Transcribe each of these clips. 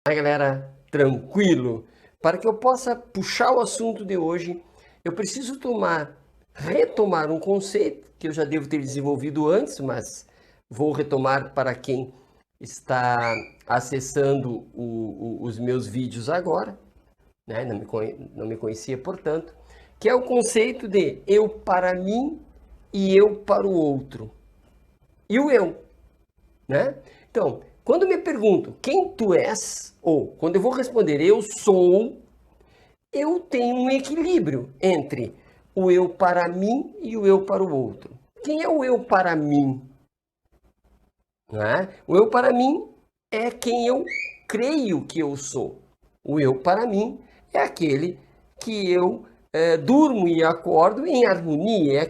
Aí, galera, tranquilo? Para que eu possa puxar o assunto de hoje, eu preciso retomar um conceito que eu já devo ter desenvolvido antes, mas vou retomar para quem está acessando os meus vídeos agora, né? Não me conhecia, portanto, que é o conceito de eu para mim e eu para o outro. E o eu, né? Então, quando me perguntam quem tu és, ou quando eu vou responder eu sou, eu tenho um equilíbrio entre o eu para mim e o eu para o outro. Quem é o eu para mim? Né? O eu para mim é quem eu creio que eu sou. O eu para mim é aquele que eu durmo e acordo em harmonia,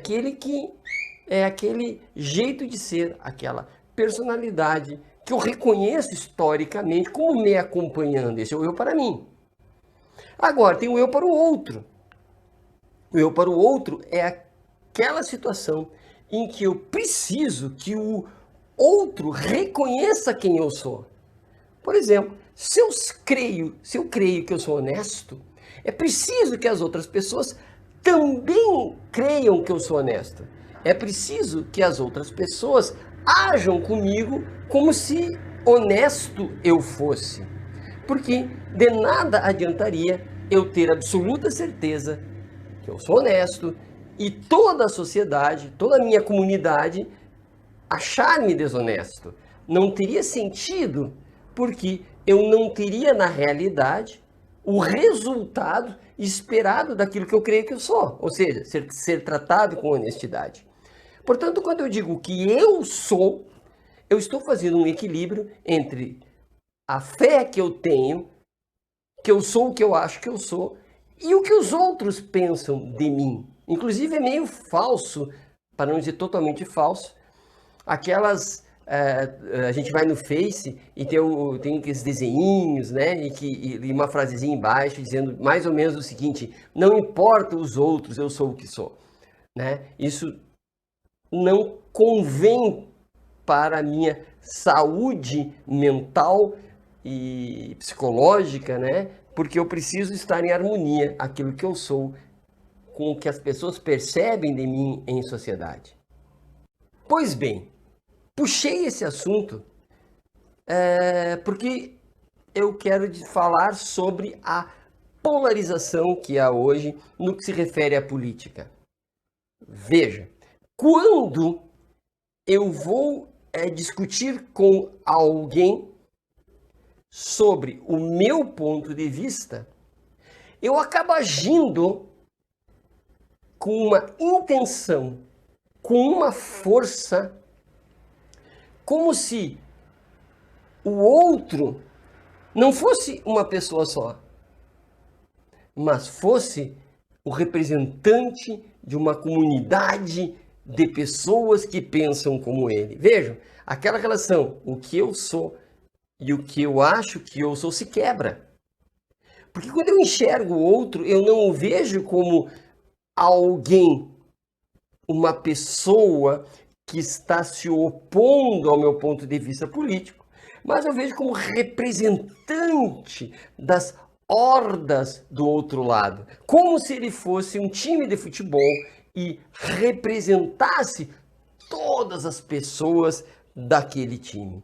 é aquele jeito de ser, aquela personalidade que eu reconheço historicamente como me acompanhando. Esse é o eu para mim. Agora, tem o eu para o outro. O eu para o outro é aquela situação em que eu preciso que o outro reconheça quem eu sou. Por exemplo, se eu creio que eu sou honesto, é preciso que as outras pessoas também creiam que eu sou honesto. É preciso que as outras pessoas ajam comigo como se honesto eu fosse. Porque de nada adiantaria eu ter absoluta certeza que eu sou honesto e toda a sociedade, toda a minha comunidade achar-me desonesto. Não teria sentido, porque eu não teria, na realidade, o resultado esperado daquilo que eu creio que eu sou, ou seja, ser tratado com honestidade. Portanto, quando eu digo que eu sou, eu estou fazendo um equilíbrio entre a fé que eu tenho, que eu sou o que eu acho que eu sou, e o que os outros pensam de mim. Inclusive é meio falso, para não dizer totalmente falso, aquelas a gente vai no Face e tem aqueles desenhinhos, né? E uma frasezinha embaixo dizendo mais ou menos o seguinte: não importa os outros, eu sou o que sou, né? Isso não convém para a minha saúde mental e psicológica, né? Porque eu preciso estar em harmonia aquilo que eu sou com o que as pessoas percebem de mim em sociedade. Pois bem, puxei esse assunto porque eu quero falar sobre a polarização que há hoje no que se refere à política. Veja, quando eu vou discutir com alguém sobre o meu ponto de vista, eu acabo agindo com uma intenção, com uma força, como se o outro não fosse uma pessoa só, mas fosse o representante de uma comunidade de pessoas que pensam como ele. Vejam, aquela relação, o que eu sou e o que eu acho que eu sou se quebra. Porque quando eu enxergo o outro, eu não o vejo como alguém, uma pessoa que está se opondo ao meu ponto de vista político, mas eu vejo como representante das hordas do outro lado, como se ele fosse um time de futebol e representasse todas as pessoas daquele time.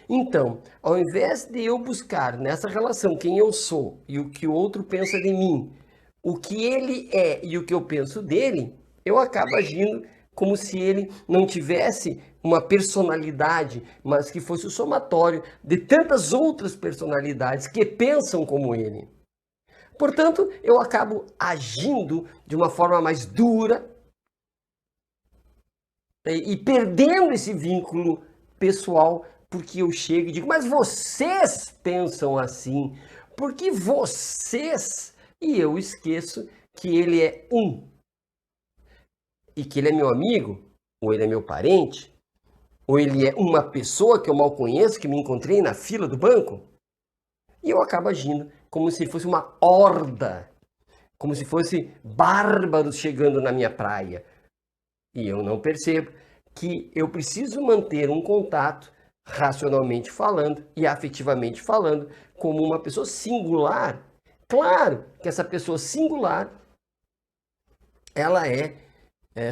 Então, ao invés de eu buscar nessa relação quem eu sou e o que o outro pensa de mim, o que ele é e o que eu penso dele, eu acabo agindo como se ele não tivesse uma personalidade, mas que fosse o somatório de tantas outras personalidades que pensam como ele. Portanto, eu acabo agindo de uma forma mais dura e perdendo esse vínculo pessoal, porque eu chego e digo, mas vocês pensam assim, porque vocês, e eu esqueço que ele é um, e que ele é meu amigo, ou ele é meu parente, ou ele é uma pessoa que eu mal conheço, que me encontrei na fila do banco, e eu acabo agindo como se fosse uma horda, como se fosse bárbaros chegando na minha praia. e eu não percebo que eu preciso manter um contato, racionalmente falando e afetivamente falando, como uma pessoa singular. Claro que essa pessoa singular, ela é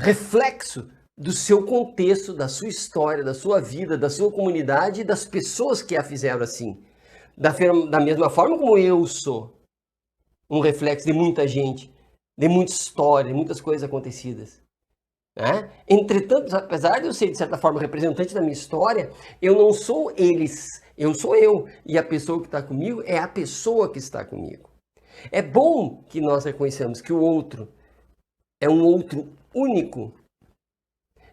reflexo do seu contexto, da sua história, da sua vida, da sua comunidade e das pessoas que a fizeram assim. Da mesma forma como eu sou um reflexo de muita gente, de muita história, de muitas coisas acontecidas. Né? Entretanto, apesar de eu ser, de certa forma, representante da minha história, eu não sou eles, eu sou eu. E a pessoa que está comigo é a pessoa que está comigo. É bom que nós reconheçamos que o outro é um outro único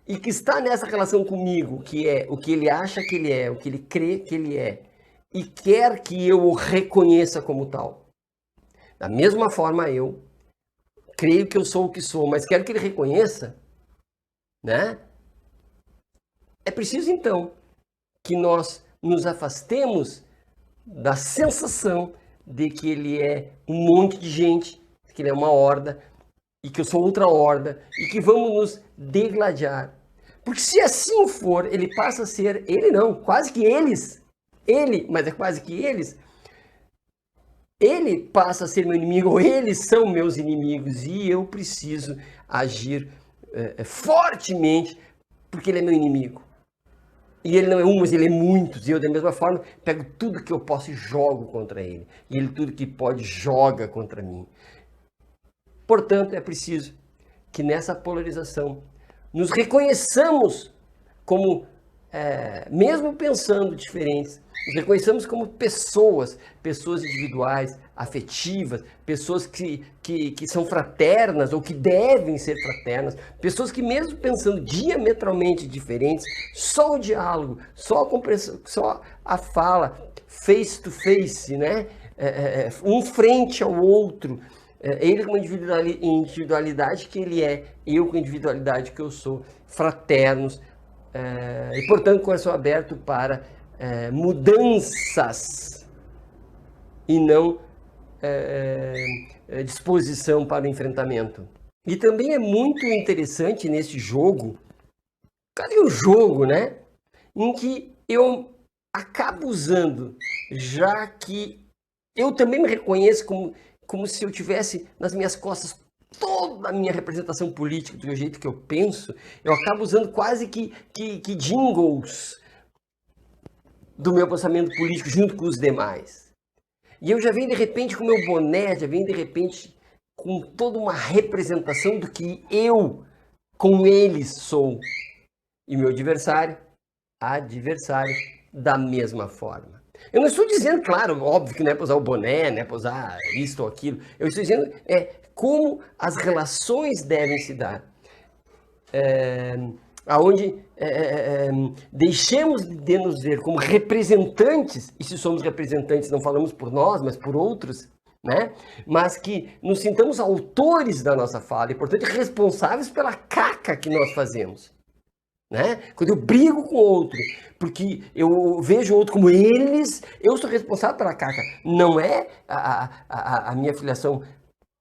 e que está nessa relação comigo, que é o que ele acha que ele é, o que ele crê que ele é, e quer que eu o reconheça como tal. Da mesma forma, eu creio que eu sou o que sou, mas quero que ele reconheça, né? É preciso, então, que nós nos afastemos da sensação de que ele é um monte de gente, que ele é uma horda, e que eu sou outra horda, e que vamos nos degladiar. Porque se assim for, ele passa a ser, ele não, quase que eles, ele, mas é quase que eles, ele passa a ser meu inimigo, ou eles são meus inimigos, e eu preciso agir fortemente, porque ele é meu inimigo. E ele não é um, mas ele é muitos. E eu, da mesma forma, pego tudo que eu posso e jogo contra ele. E ele, tudo que pode, joga contra mim. Portanto, é preciso que nessa polarização nos reconheçamos como, mesmo pensando diferentes, nos reconheçamos como pessoas individuais, afetivas, pessoas que são fraternas ou que devem ser fraternas, pessoas que mesmo pensando diametralmente diferentes, só o diálogo, só a compreensão, só a fala, face to face, né? Um frente ao outro, ele com a individualidade que ele é, eu com a individualidade que eu sou, fraternos, e portanto com coração aberto para mudanças e não disposição para o enfrentamento. E também é muito interessante nesse jogo, cadê o jogo, né? Em que eu acabo usando, já que eu também me reconheço como se eu tivesse nas minhas costas toda a minha representação política, do jeito que eu penso, eu acabo usando quase que jingles do meu pensamento político junto com os demais. E eu já venho de repente com o meu boné, já venho de repente com toda uma representação do que eu, com eles, sou. E meu adversário da mesma forma. Eu não estou dizendo, claro, óbvio que não é para usar o boné, não é para usar isto ou aquilo. Eu estou dizendo como as relações devem se dar. Onde deixemos de nos ver como representantes, e se somos representantes não falamos por nós, mas por outros, né? Mas que nos sintamos autores da nossa fala e, portanto, responsáveis pela caca que nós fazemos. Né? Quando eu brigo com outro, porque eu vejo o outro como eles, eu sou responsável pela caca. Não é a minha filiação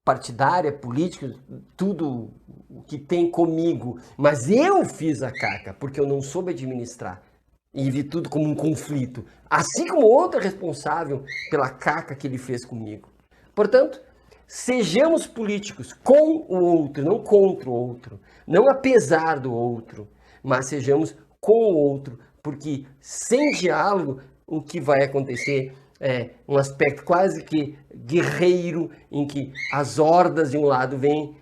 partidária, política, tudo o que tem comigo, mas eu fiz a caca, porque eu não soube administrar e vi tudo como um conflito, assim como outro é responsável pela caca que ele fez comigo. Portanto, sejamos políticos com o outro, não contra o outro, não apesar do outro, mas sejamos com o outro, porque sem diálogo o que vai acontecer é um aspecto quase que guerreiro, em que as hordas de um lado vêm,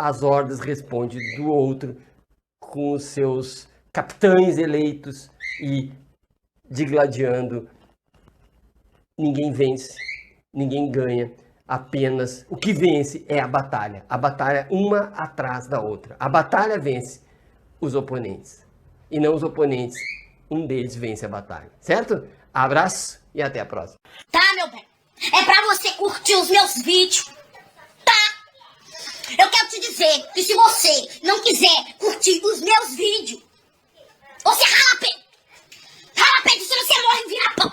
as hordas respondem do outro com os seus capitães eleitos e digladiando. Ninguém vence, ninguém ganha, apenas o que vence é a batalha uma atrás da outra. A batalha vence os oponentes, e não os oponentes, um deles vence a batalha, certo? Abraço e até a próxima. Tá, meu bem? É pra você curtir os meus vídeos, tá? Eu quero te dizer que se você não quiser curtir os meus vídeos, você rala pé, senão você morre e vira pão.